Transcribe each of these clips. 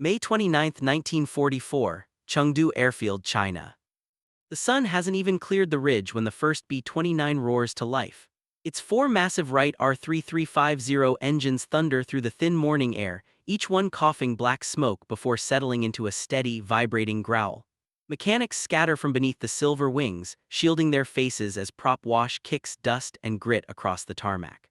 May 29, 1944, Chengdu Airfield, China. The sun hasn't even cleared the ridge when the first B-29 roars to life. Its four massive Wright R3350 engines thunder through the thin morning air, each one coughing black smoke before settling into a steady, vibrating growl. Mechanics scatter from beneath the silver wings, shielding their faces as prop wash kicks dust and grit across the tarmac.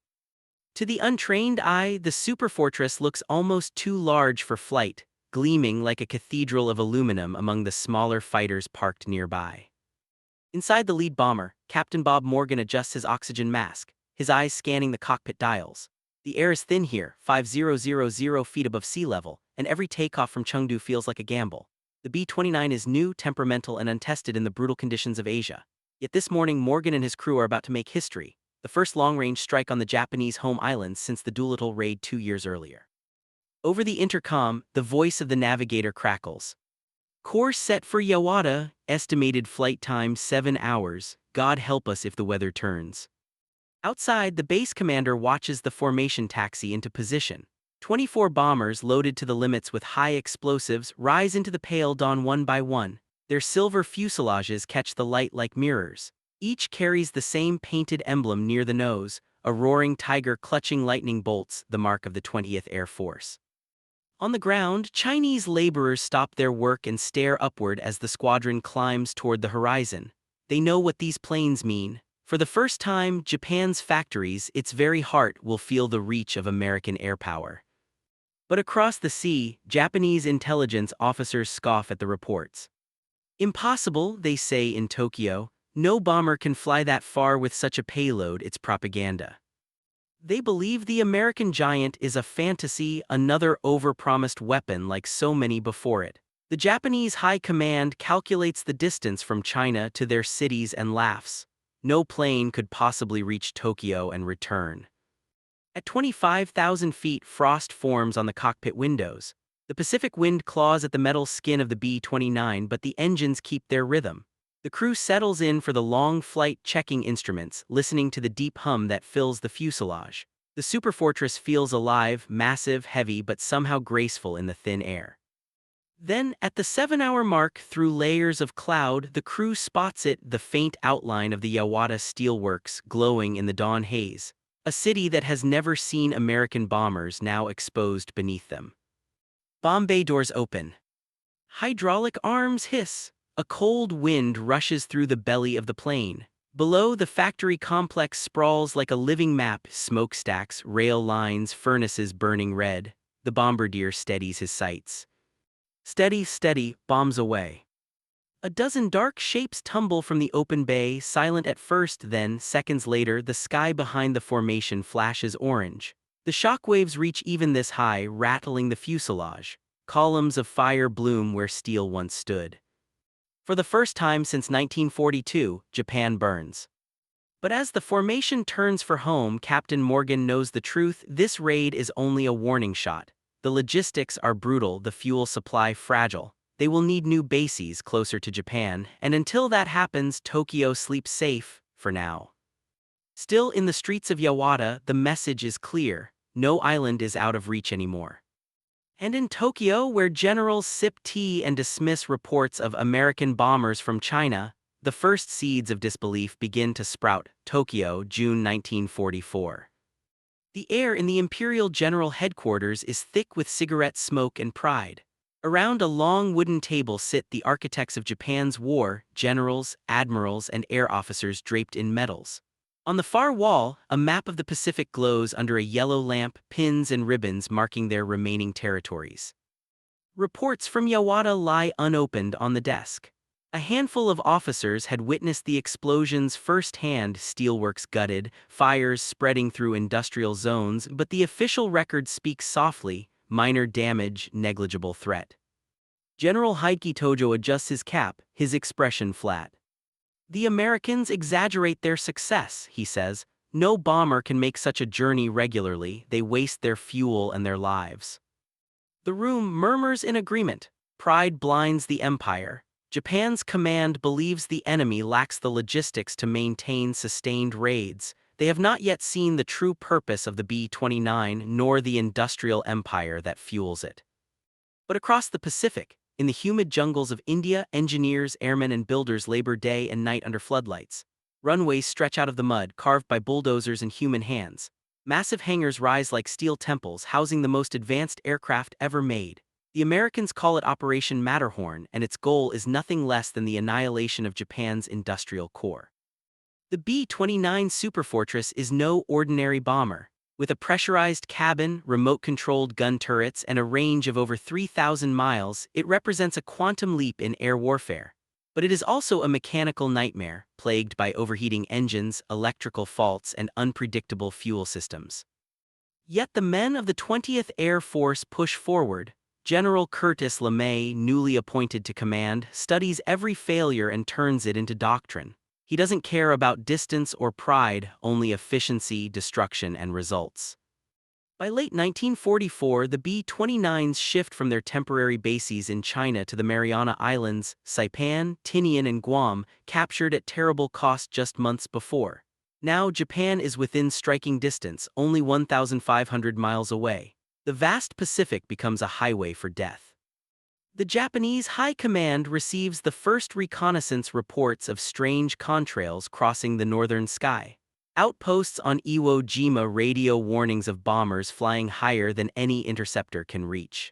To the untrained eye, the Superfortress looks almost too large for flight, gleaming like a cathedral of aluminum among the smaller fighters parked nearby. Inside the lead bomber, Captain Bob Morgan adjusts his oxygen mask, his eyes scanning the cockpit dials. The air is thin here, 5,000 feet above sea level, and every takeoff from Chengdu feels like a gamble. The B-29 is new, temperamental, and untested in the brutal conditions of Asia. Yet this morning, Morgan and his crew are about to make history, the first long-range strike on the Japanese home islands since the Doolittle raid 2 years earlier. Over the intercom, the voice of the navigator crackles. Course set for Yawata, estimated flight time 7 hours, God help us if the weather turns. Outside, the base commander watches the formation taxi into position. 24 bombers loaded to the limits with high explosives rise into the pale dawn one by one. Their silver fuselages catch the light like mirrors. Each carries the same painted emblem near the nose, a roaring tiger clutching lightning bolts, the mark of the 20th Air Force. On the ground, Chinese laborers stop their work and stare upward as the squadron climbs toward the horizon. They know what these planes mean. For the first time, Japan's factories, its very heart, will feel the reach of American air power. But across the sea, Japanese intelligence officers scoff at the reports. Impossible, they say in Tokyo. No bomber can fly that far with such a payload, it's propaganda. They believe the American giant is a fantasy, another overpromised weapon like so many before it. The Japanese high command calculates the distance from China to their cities and laughs. No plane could possibly reach Tokyo and return. At 25,000 feet, frost forms on the cockpit windows. The Pacific wind claws at the metal skin of the B-29, but the engines keep their rhythm. The crew settles in for the long flight, checking instruments, listening to the deep hum that fills the fuselage. The Superfortress feels alive, massive, heavy, but somehow graceful in the thin air. Then, at the 7-hour mark, through layers of cloud, the crew spots it, the faint outline of the Yawata steelworks glowing in the dawn haze. A city that has never seen American bombers now exposed beneath them. Bomb bay doors open. Hydraulic arms hiss. A cold wind rushes through the belly of the plane. Below, the factory complex sprawls like a living map, smokestacks, rail lines, furnaces burning red. The bombardier steadies his sights. Steady, steady, bombs away. A dozen dark shapes tumble from the open bay, silent at first, then, seconds later, the sky behind the formation flashes orange. The shockwaves reach even this high, rattling the fuselage. Columns of fire bloom where steel once stood. For the first time since 1942, Japan burns. But as the formation turns for home, Captain Morgan knows the truth: this raid is only a warning shot. The logistics are brutal, the fuel supply fragile. They will need new bases closer to Japan, and until that happens, Tokyo sleeps safe, for now. Still, in the streets of Yawata, the message is clear: no island is out of reach anymore. And in Tokyo, where generals sip tea and dismiss reports of American bombers from China, the first seeds of disbelief begin to sprout. Tokyo, June 1944. The air in the Imperial General Headquarters is thick with cigarette smoke and pride. Around a long wooden table sit the architects of Japan's war, generals, admirals, and air officers draped in medals. On the far wall, a map of the Pacific glows under a yellow lamp, pins and ribbons marking their remaining territories. Reports from Yawata lie unopened on the desk. A handful of officers had witnessed the explosions firsthand, steelworks gutted, fires spreading through industrial zones, but the official record speaks softly: minor damage, negligible threat. General Heike Tojo adjusts his cap, his expression flat. The Americans exaggerate their success, he says. No bomber can make such a journey regularly. They waste their fuel and their lives. The room murmurs in agreement. Pride blinds the empire. Japan's command believes the enemy lacks the logistics to maintain sustained raids. They have not yet seen the true purpose of the B-29 nor the industrial empire that fuels it. But across the Pacific, in the humid jungles of India, engineers, airmen, and builders labor day and night under floodlights. Runways stretch out of the mud, carved by bulldozers and human hands. Massive hangars rise like steel temples, housing the most advanced aircraft ever made. The Americans call it Operation Matterhorn, and its goal is nothing less than the annihilation of Japan's industrial core. The B-29 Superfortress is no ordinary bomber. With a pressurized cabin, remote-controlled gun turrets, and a range of over 3,000 miles, it represents a quantum leap in air warfare. But it is also a mechanical nightmare, plagued by overheating engines, electrical faults, and unpredictable fuel systems. Yet the men of the 20th Air Force push forward. General Curtis LeMay, newly appointed to command, studies every failure and turns it into doctrine. He doesn't care about distance or pride, only efficiency, destruction, and results. By late 1944, the B-29's shift from their temporary bases in China to the Mariana Islands, Saipan, Tinian, and Guam, captured at terrible cost just months before. Now Japan is within striking distance, only 1,500 miles away. The vast Pacific becomes a highway for death. The Japanese High Command receives the first reconnaissance reports of strange contrails crossing the northern sky. Outposts on Iwo Jima radio warnings of bombers flying higher than any interceptor can reach.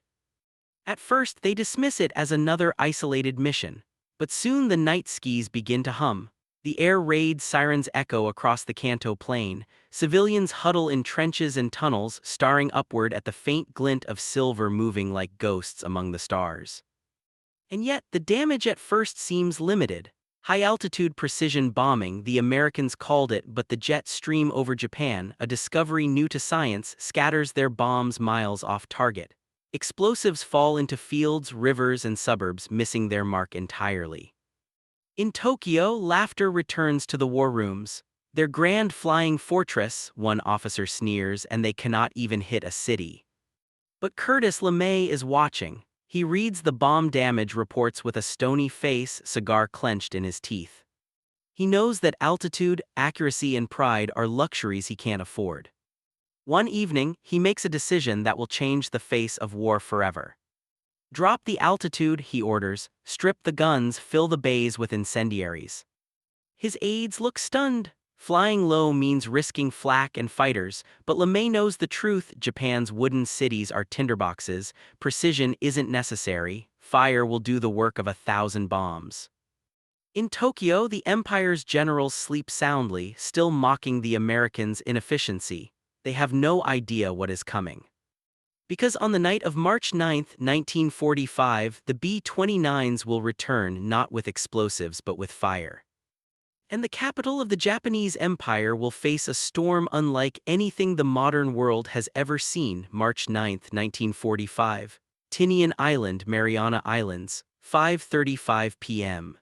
At first, they dismiss it as another isolated mission, but soon the night skis begin to hum. The air raid sirens echo across the Kanto Plain. Civilians huddle in trenches and tunnels, staring upward at the faint glint of silver moving like ghosts among the stars. And yet, the damage at first seems limited. High-altitude precision bombing, the Americans called it, but the jet stream over Japan, a discovery new to science, scatters their bombs miles off target. Explosives fall into fields, rivers, and suburbs, missing their mark entirely. In Tokyo, laughter returns to the war rooms. Their grand flying fortress, one officer sneers, and they cannot even hit a city. But Curtis LeMay is watching. He reads the bomb damage reports with a stony face, cigar clenched in his teeth. He knows that altitude, accuracy, and pride are luxuries he can't afford. One evening, he makes a decision that will change the face of war forever. Drop the altitude, he orders, strip the guns, fill the bays with incendiaries. His aides look stunned. Flying low means risking flak and fighters, but LeMay knows the truth. Japan's wooden cities are tinderboxes. Precision isn't necessary. Fire will do the work of 1,000 bombs. In Tokyo, the Empire's generals sleep soundly, still mocking the Americans' inefficiency. They have no idea what is coming. Because on the night of March 9, 1945, the B-29's will return not with explosives but with fire. And the capital of the Japanese Empire will face a storm unlike anything the modern world has ever seen. March 9, 1945. Tinian Island, Mariana Islands, 5:35 p.m.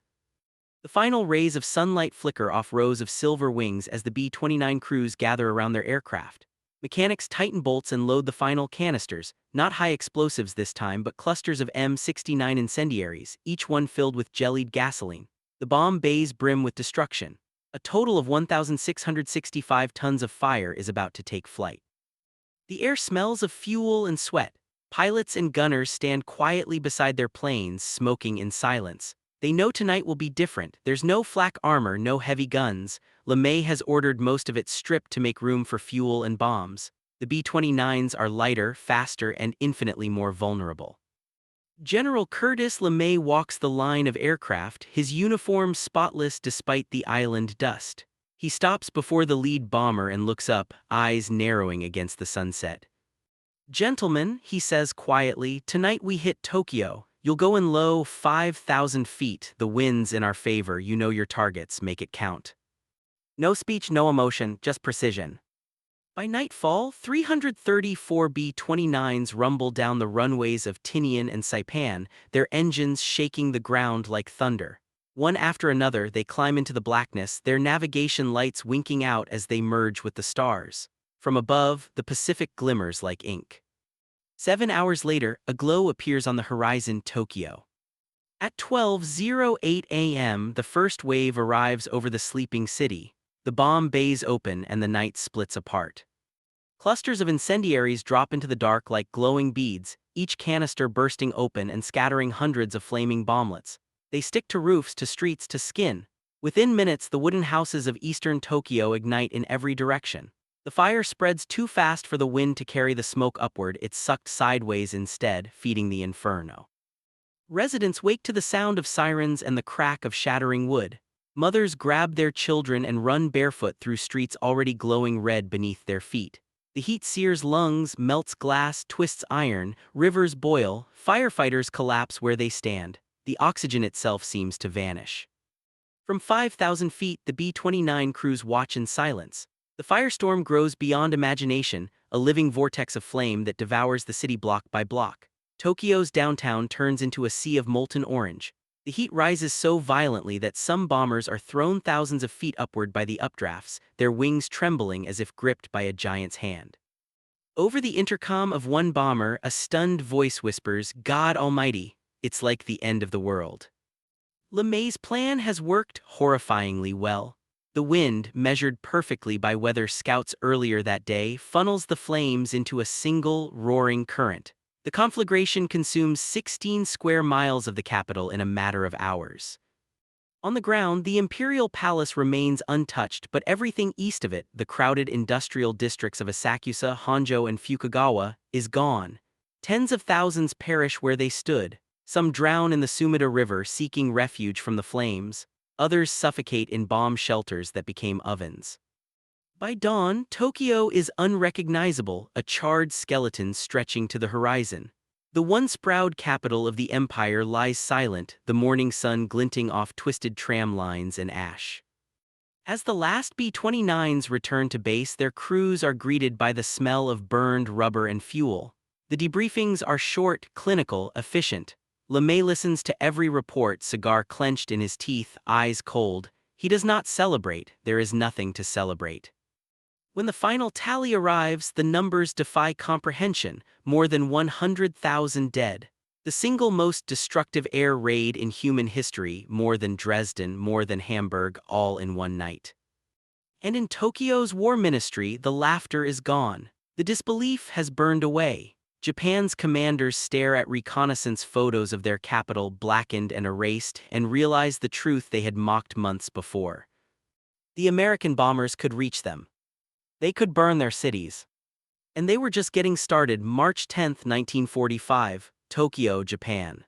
The final rays of sunlight flicker off rows of silver wings as the B-29 crews gather around their aircraft. Mechanics tighten bolts and load the final canisters, not high explosives this time but clusters of M69 incendiaries, each one filled with jellied gasoline. The bomb bays brim with destruction. A total of 1,665 tons of fire is about to take flight. The air smells of fuel and sweat. Pilots and gunners stand quietly beside their planes, smoking in silence. They know tonight will be different. There's no flak armor, no heavy guns. LeMay has ordered most of it stripped to make room for fuel and bombs. The B-29's are lighter, faster, and infinitely more vulnerable. General Curtis LeMay walks the line of aircraft, his uniform spotless despite the island dust. He stops before the lead bomber and looks up, eyes narrowing against the sunset. "Gentlemen," he says quietly, "tonight we hit Tokyo. You'll go in low, 5,000 feet. The wind's in our favor. You know your targets. Make it count." No speech, no emotion, just precision. By nightfall, 334 B-29's rumble down the runways of Tinian and Saipan, their engines shaking the ground like thunder. One after another, they climb into the blackness, their navigation lights winking out as they merge with the stars. From above, the Pacific glimmers like ink. 7 hours later, a glow appears on the horizon. Tokyo. At 12:08 a.m., the first wave arrives over the sleeping city. The bomb bays open and the night splits apart. Clusters of incendiaries drop into the dark like glowing beads, each canister bursting open and scattering hundreds of flaming bomblets. They stick to roofs, to streets, to skin. Within minutes, the wooden houses of eastern Tokyo ignite in every direction. The fire spreads too fast for the wind to carry the smoke upward. It's sucked sideways instead, feeding the inferno. Residents wake to the sound of sirens and the crack of shattering wood. Mothers grab their children and run barefoot through streets already glowing red beneath their feet. The heat sears lungs, melts glass, twists iron, rivers boil, firefighters collapse where they stand. The oxygen itself seems to vanish. From 5,000 feet, the B-29 crews watch in silence. The firestorm grows beyond imagination, a living vortex of flame that devours the city block by block. Tokyo's downtown turns into a sea of molten orange. The heat rises so violently that some bombers are thrown thousands of feet upward by the updrafts, their wings trembling as if gripped by a giant's hand. Over the intercom of one bomber, a stunned voice whispers, "God Almighty, it's like the end of the world." LeMay's plan has worked horrifyingly well. The wind, measured perfectly by weather scouts earlier that day, funnels the flames into a single, roaring current. The conflagration consumes 16 square miles of the capital in a matter of hours. On the ground, the imperial palace remains untouched, but everything east of it, the crowded industrial districts of Asakusa, Honjo, and Fukugawa, is gone. Tens of thousands perish where they stood. Some drown in the Sumida River seeking refuge from the flames. Others suffocate in bomb shelters that became ovens. By dawn, Tokyo is unrecognizable, a charred skeleton stretching to the horizon. The once proud capital of the empire lies silent, the morning sun glinting off twisted tram lines and ash. As the last B-29s return to base, their crews are greeted by the smell of burned rubber and fuel. The debriefings are short, clinical, efficient. LeMay listens to every report, cigar clenched in his teeth, eyes cold. He does not celebrate. There is nothing to celebrate. When the final tally arrives, the numbers defy comprehension: more than 100,000 dead. The single most destructive air raid in human history, more than Dresden, more than Hamburg, all in one night. And in Tokyo's war ministry, the laughter is gone. The disbelief has burned away. Japan's commanders stare at reconnaissance photos of their capital blackened and erased and realize the truth they had mocked months before. The American bombers could reach them. They could burn their cities. And they were just getting started. March 10, 1945, Tokyo, Japan.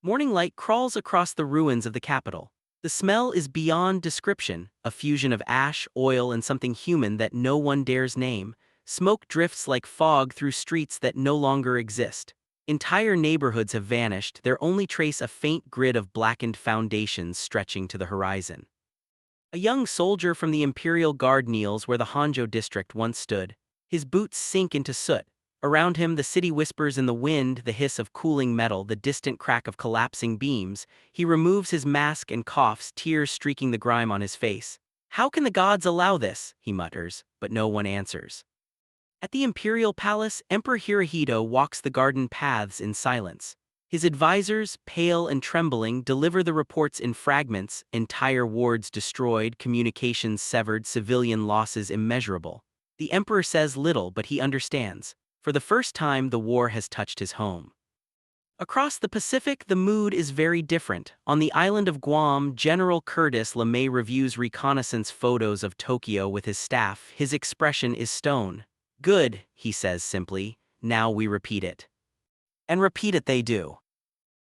Morning light crawls across the ruins of the capital. The smell is beyond description, a fusion of ash, oil, and something human that no one dares name. Smoke drifts like fog through streets that no longer exist. Entire neighborhoods have vanished, their only trace a faint grid of blackened foundations stretching to the horizon. A young soldier from the Imperial Guard kneels where the Honjo district once stood. His boots sink into soot. Around him, the city whispers in the wind, the hiss of cooling metal, the distant crack of collapsing beams. He removes his mask and coughs, tears streaking the grime on his face. "How can the gods allow this?" he mutters, but no one answers. At the Imperial Palace, Emperor Hirohito walks the garden paths in silence. His advisors, pale and trembling, deliver the reports in fragments: entire wards destroyed, communications severed, civilian losses immeasurable. The emperor says little, but he understands. For the first time, the war has touched his home. Across the Pacific, the mood is very different. On the island of Guam, General Curtis LeMay reviews reconnaissance photos of Tokyo with his staff. His expression is stone. "Good," he says simply, "now we repeat it." And repeat it they do.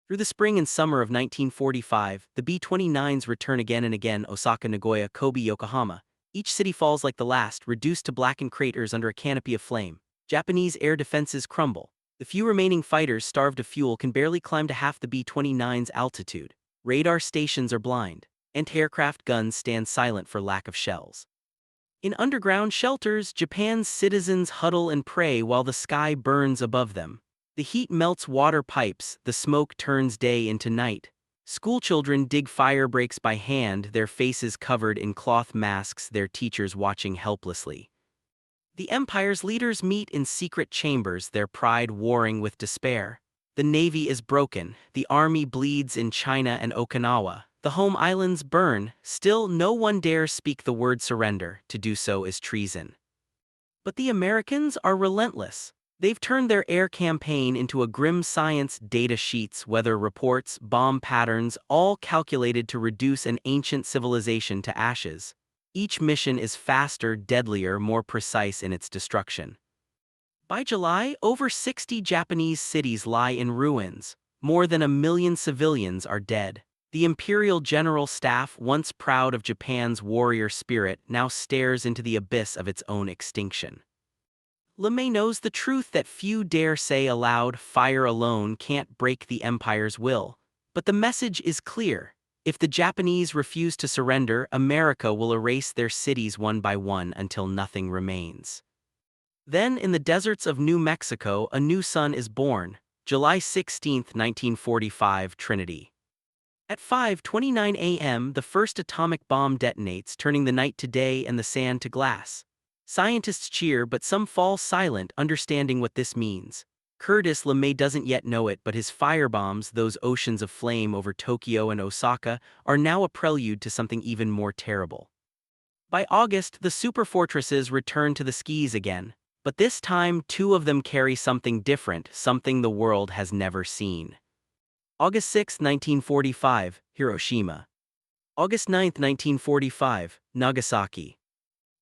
Through the spring and summer of 1945, the B-29s return again and again: Osaka, Nagoya, Kobe, Yokohama. Each city falls like the last, reduced to blackened craters under a canopy of flame. Japanese air defenses crumble. The few remaining fighters, starved of fuel, can barely climb to half the B-29's altitude. Radar stations are blind. Anti-aircraft guns stand silent for lack of shells. In underground shelters, Japan's citizens huddle and pray while the sky burns above them. The heat melts water pipes, the smoke turns day into night. Schoolchildren dig fire breaks by hand, their faces covered in cloth masks, their teachers watching helplessly. The empire's leaders meet in secret chambers, their pride warring with despair. The navy is broken, the army bleeds in China and Okinawa. The home islands burn, still no one dares speak the word surrender. To do so is treason. But the Americans are relentless. They've turned their air campaign into a grim science: data sheets, weather reports, bomb patterns, all calculated to reduce an ancient civilization to ashes. Each mission is faster, deadlier, more precise in its destruction. By July, over 60 Japanese cities lie in ruins. More than 1 million civilians are dead. The Imperial General Staff, once proud of Japan's warrior spirit, now stares into the abyss of its own extinction. LeMay knows the truth that few dare say aloud: fire alone can't break the Empire's will. But the message is clear. If the Japanese refuse to surrender, America will erase their cities one by one until nothing remains. Then, in the deserts of New Mexico, a new sun is born. July 16, 1945, Trinity. At 5:29 a.m., the first atomic bomb detonates, turning the night to day and the sand to glass. Scientists cheer, but some fall silent, understanding what this means. Curtis LeMay doesn't yet know it, but his firebombs, those oceans of flame over Tokyo and Osaka, are now a prelude to something even more terrible. By August, the Superfortresses return to the skis again. But this time, 2 of them carry something different, something the world has never seen. August 6, 1945, Hiroshima. August 9, 1945, Nagasaki.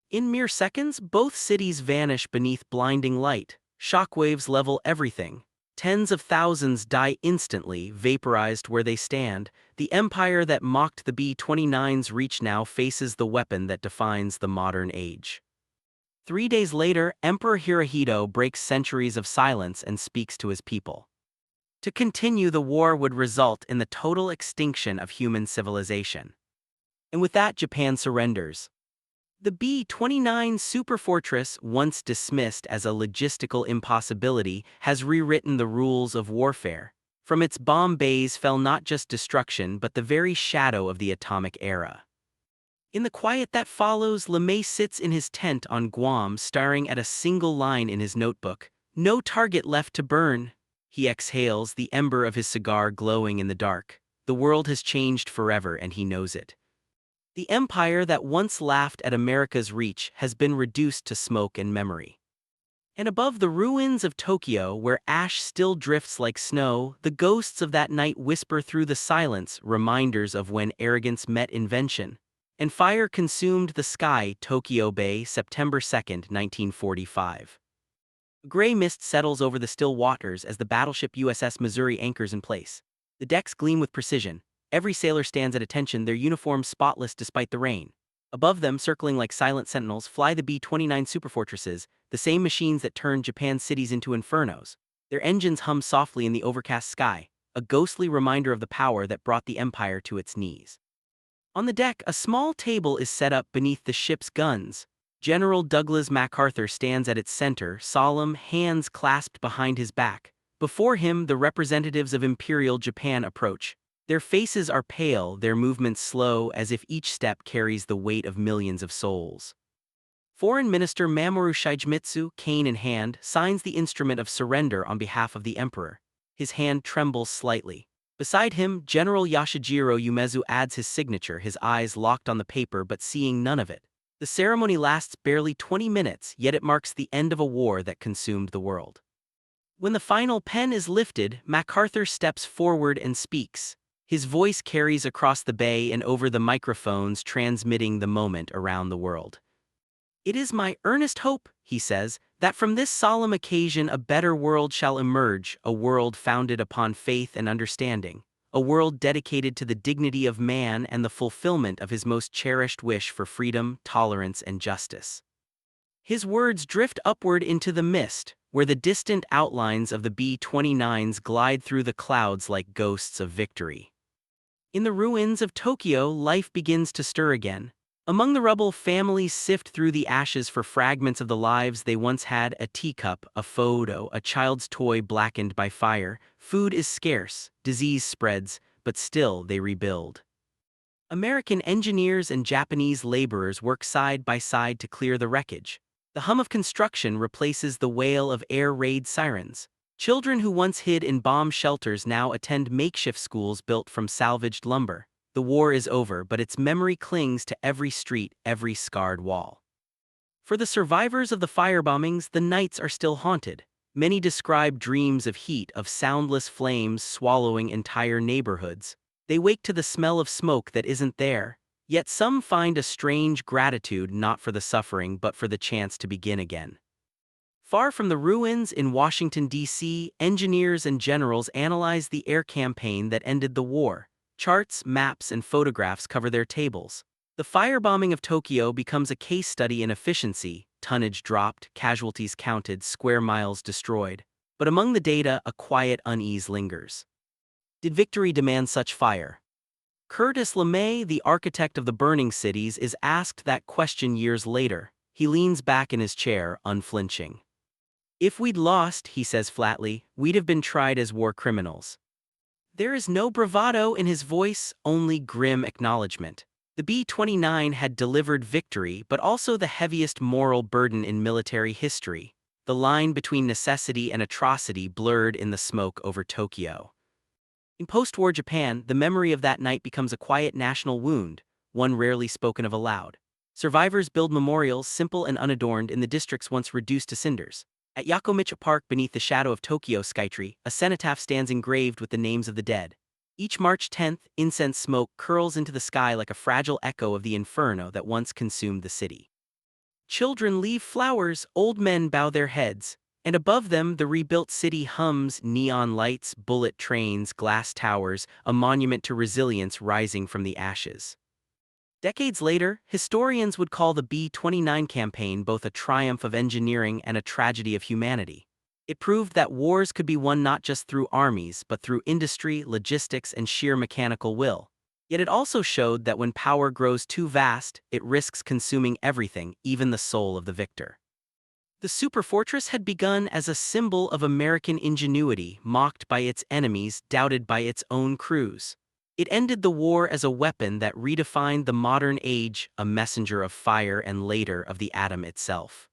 In mere seconds, both cities vanish beneath blinding light. Shockwaves level everything. Tens of thousands die instantly, vaporized where they stand. The empire that mocked the B-29's reach now faces the weapon that defines the modern age. 3 days later, Emperor Hirohito breaks centuries of silence and speaks to his people. To continue, the war would result in the total extinction of human civilization. And with that, Japan surrenders. The B-29 Superfortress, once dismissed as a logistical impossibility, has rewritten the rules of warfare. From its bomb bays fell not just destruction but the very shadow of the atomic era. In the quiet that follows, LeMay sits in his tent on Guam, staring at a single line in his notebook. No target left to burn. He exhales, the ember of his cigar glowing in the dark. The world has changed forever, and he knows it. The empire that once laughed at America's reach has been reduced to smoke and memory. And above the ruins of Tokyo, where ash still drifts like snow, the ghosts of that night whisper through the silence, reminders of when arrogance met invention. And fire consumed the sky. Tokyo Bay, September 2, 1945. Gray mist settles over the still waters as the battleship USS Missouri anchors in place. The decks gleam with precision. Every sailor stands at attention, their uniforms spotless despite the rain. Above them, circling like silent sentinels, fly the B-29 Superfortresses, the same machines that turned Japan's cities into infernos. Their engines hum softly in the overcast sky, a ghostly reminder of the power that brought the empire to its knees. On the deck, a small table is set up beneath the ship's guns. General Douglas MacArthur stands at its center, solemn, hands clasped behind his back. Before him, the representatives of Imperial Japan approach. Their faces are pale, their movements slow, as if each step carries the weight of millions of souls. Foreign Minister Mamoru Shigemitsu, cane in hand, signs the instrument of surrender on behalf of the emperor. His hand trembles slightly. Beside him, General Yashijiro Umezu adds his signature, his eyes locked on the paper but seeing none of it. The ceremony lasts barely 20 minutes, yet it marks the end of a war that consumed the world. When the final pen is lifted, MacArthur steps forward and speaks. His voice carries across the bay and over the microphones, transmitting the moment around the world. "It is my earnest hope," he says, "that from this solemn occasion a better world shall emerge, a world founded upon faith and understanding, a world dedicated to the dignity of man and the fulfillment of his most cherished wish for freedom, tolerance, and justice." His words drift upward into the mist, where the distant outlines of the B-29's glide through the clouds like ghosts of victory. In the ruins of Tokyo, life begins to stir again. Among the rubble, families sift through the ashes for fragments of the lives they once had: a teacup, a photo, a child's toy blackened by fire. Food is scarce, disease spreads, but still they rebuild. American engineers and Japanese laborers work side by side to clear the wreckage. The hum of construction replaces the wail of air raid sirens. Children who once hid in bomb shelters now attend makeshift schools built from salvaged lumber. The war is over, but its memory clings to every street, every scarred wall. For the survivors of the firebombings, the nights are still haunted. Many describe dreams of heat, of soundless flames swallowing entire neighborhoods. They wake to the smell of smoke that isn't there, yet some find a strange gratitude not for the suffering but for the chance to begin again. Far from the ruins in Washington, D.C., engineers and generals analyze the air campaign that ended the war. Charts, maps, and photographs cover their tables. The firebombing of Tokyo becomes a case study in efficiency: tonnage dropped, casualties counted, square miles destroyed. But among the data, a quiet unease lingers. Did victory demand such fire? Curtis LeMay, the architect of the burning cities, is asked that question years later. He leans back in his chair, unflinching. "If we'd lost," he says flatly, "we'd have been tried as war criminals." There is no bravado in his voice, only grim acknowledgement. The B-29 had delivered victory, but also the heaviest moral burden in military history. The line between necessity and atrocity blurred in the smoke over Tokyo. In post-war Japan, the memory of that night becomes a quiet national wound, one rarely spoken of aloud. Survivors build memorials, simple and unadorned, in the districts once reduced to cinders. At Yakomichi Park, beneath the shadow of Tokyo skytree, a cenotaph stands engraved with the names of the dead. Each March 10th, incense smoke curls into the sky like a fragile echo of the inferno that once consumed the city. Children leave flowers, old men bow their heads, and above them the rebuilt city hums: neon lights, bullet trains, glass towers, a monument to resilience rising from the ashes. Decades later, historians would call the B-29 campaign both a triumph of engineering and a tragedy of humanity. It proved that wars could be won not just through armies but through industry, logistics, and sheer mechanical will. Yet it also showed that when power grows too vast, it risks consuming everything, even the soul of the victor. The Superfortress had begun as a symbol of American ingenuity, mocked by its enemies, doubted by its own crews. It ended the war as a weapon that redefined the modern age, a messenger of fire and later of the atom itself.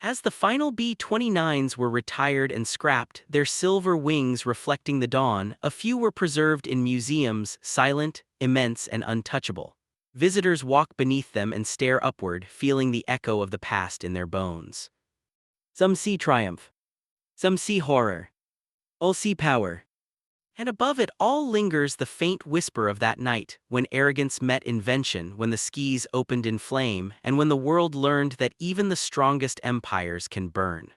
As the final B-29s were retired and scrapped, their silver wings reflecting the dawn, a few were preserved in museums, silent, immense, and untouchable. Visitors walk beneath them and stare upward, feeling the echo of the past in their bones. Some see triumph. Some see horror. All see power. And above it all lingers the faint whisper of that night, when arrogance met invention, when the skies opened in flame, and when the world learned that even the strongest empires can burn.